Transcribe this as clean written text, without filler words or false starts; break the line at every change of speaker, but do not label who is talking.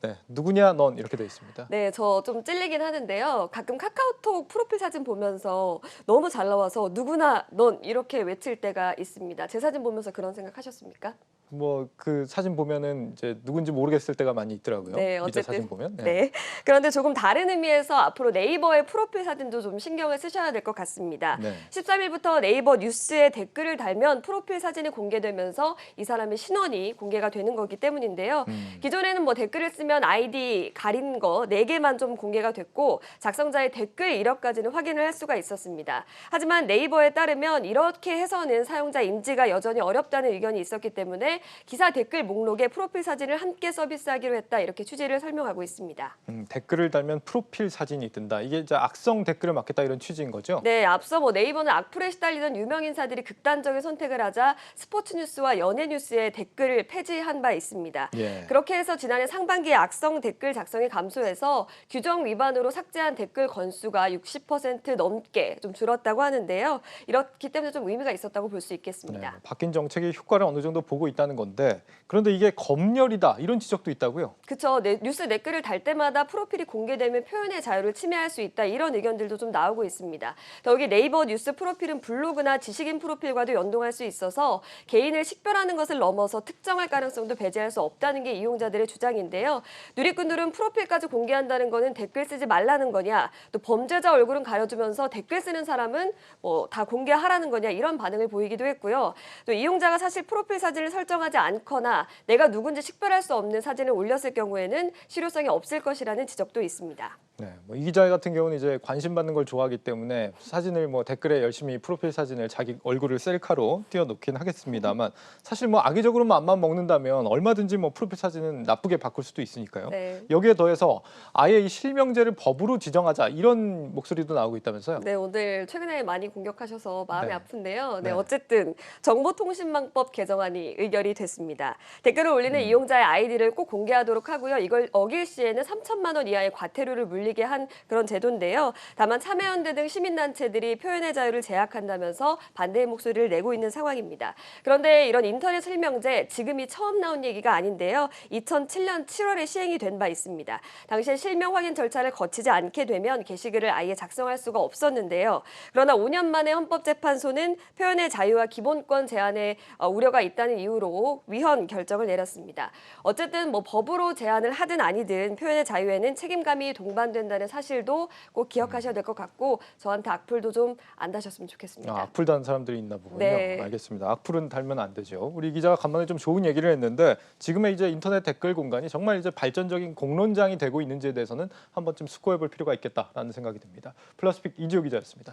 네, 누구냐 넌 이렇게 돼 있습니다.
네, 저 좀 찔리긴 하는데요. 가끔 카카오톡 프로필 사진 보면서 너무 잘 나와서 누구나 넌 이렇게 외칠 때가 있습니다. 제 사진 보면서 그런 생각 하셨습니까?
뭐 그 사진 보면은 이제 누군지 모르겠을 때가 많이 있더라고요.
네,
기자
어쨌든
사진 보면. 네.
네. 그런데 조금 다른 의미에서 앞으로 네이버의 프로필 사진도 좀 신경을 쓰셔야 될 것 같습니다.
네.
13일부터 네이버 뉴스에 댓글을 달면 프로필 사진이 공개되면서 이 사람의 신원이 공개가 되는 거기 때문인데요. 기존에는 뭐 댓글을 쓰면 아이디 가린 거 4개만 좀 공개가 됐고 작성자의 댓글 이력까지는 확인을 할 수가 있었습니다. 하지만 네이버에 따르면 이렇게 해서는 사용자 인지가 여전히 어렵다는 의견이 있었기 때문에 기사 댓글 목록에 프로필 사진을 함께 서비스하기로 했다 이렇게 취지를 설명하고 있습니다.
댓글을 달면 프로필 사진이 뜬다. 이게 이제 악성 댓글을 막겠다 이런 취지인 거죠?
네, 앞서 뭐 네이버는 악플에 시달리던 유명 인사들이 극단적인 선택을 하자 스포츠 뉴스와 연예 뉴스에 댓글을 폐지한 바 있습니다.
예.
그렇게 해서 지난해 상반기에 악성 댓글 작성이 감소해서 규정 위반으로 삭제한 댓글 건수가 60% 넘게 좀 줄었다고 하는데요. 이렇기 때문에 좀 의미가 있었다고 볼 수
네,
있겠습니다.
바뀐 정책의 효과를 어느 정도 보고 있다는 건데 그런데 이게 검열이다 이런 지적도 있다고요?
그렇죠. 뉴스 댓글을 달 때마다 프로필이 공개되면 표현의 자유를 침해할 수 있다. 이런 의견들도 좀 나오고 있습니다. 더욱이 네이버 뉴스 프로필은 블로그나 지식인 프로필과도 연동할 수 있어서 개인을 식별하는 것을 넘어서 특정할 가능성도 배제할 수 없다는 게 이용자들의 주장인데요. 누리꾼들은 프로필까지 공개한다는 거는 댓글 쓰지 말라는 거냐, 또 범죄자 얼굴은 가려주면서 댓글 쓰는 사람은 뭐 다 공개하라는 거냐 이런 반응을 보이기도 했고요. 또 이용자가 사실 프로필 사진을 설정하지 않거나 내가 누군지 식별할 수 없는 사진을 올렸을 경우에는 실효성이 없을 것이라는 지적도 있습니다.
네, 뭐 이 기자 같은 경우는 이제 관심 받는 걸 좋아하기 때문에 사진을 뭐 댓글에 열심히 프로필 사진을 자기 얼굴을 셀카로 띄워놓긴 하겠습니다만 사실 뭐 악의적으로 맘만 먹는다면 얼마든지 뭐 프로필 사진은 나쁘게 바꿀 수도 있으니까요.
네.
여기에 더해서 아예 이 실명제를 법으로 지정하자 이런 목소리도 나오고 있다면서요?
네, 오늘 최근에 많이 공격하셔서 마음이
네.
아픈데요.
네.
네, 어쨌든 정보통신망법 개정안이 의결이 됐습니다. 댓글을 올리는 이용자의 아이디를 꼭 공개하도록 하고요. 이걸 어길 시에는 3천만 원 이하의 과태료를 물리게 한 그런 제도인데요. 다만 참여연대 등 시민단체들이 표현의 자유를 제약한다면서 반대의 목소리를 내고 있는 상황입니다. 그런데 이런 인터넷 실명제 지금이 처음 나온 얘기가 아닌데요. 2007년 7월에 시행이 된 바 있습니다. 당시에 실명 확인 절차를 거치지 않게 되면 게시글을 아예 작성할 수가 없었는데요. 그러나 5년 만에 헌법재판소는 표현의 자유와 기본권 제한에 우려가 있다는 이유로 위헌 결정을 내렸습니다. 어쨌든 뭐 법으로 제한을 하든 아니든 표현의 자유에는 책임감이 동반된다는 사실도 꼭 기억하셔야 될 것 같고 저한테 악플도 좀 안 다셨으면 좋겠습니다.
악플 다는 사람들이 있나 보군요.
네.
알겠습니다. 악플은 달면 안 되죠. 우리 기자가 간만에 좀 좋은 얘기를 했는데 지금의 이제 인터넷 댓글 공간이 정말 이제 발전적인 공론장이 되고 있는지에 대해서는 한 번쯤 숙고해볼 필요가 있겠다라는 생각이 듭니다. 플러스픽 이지호 기자였습니다.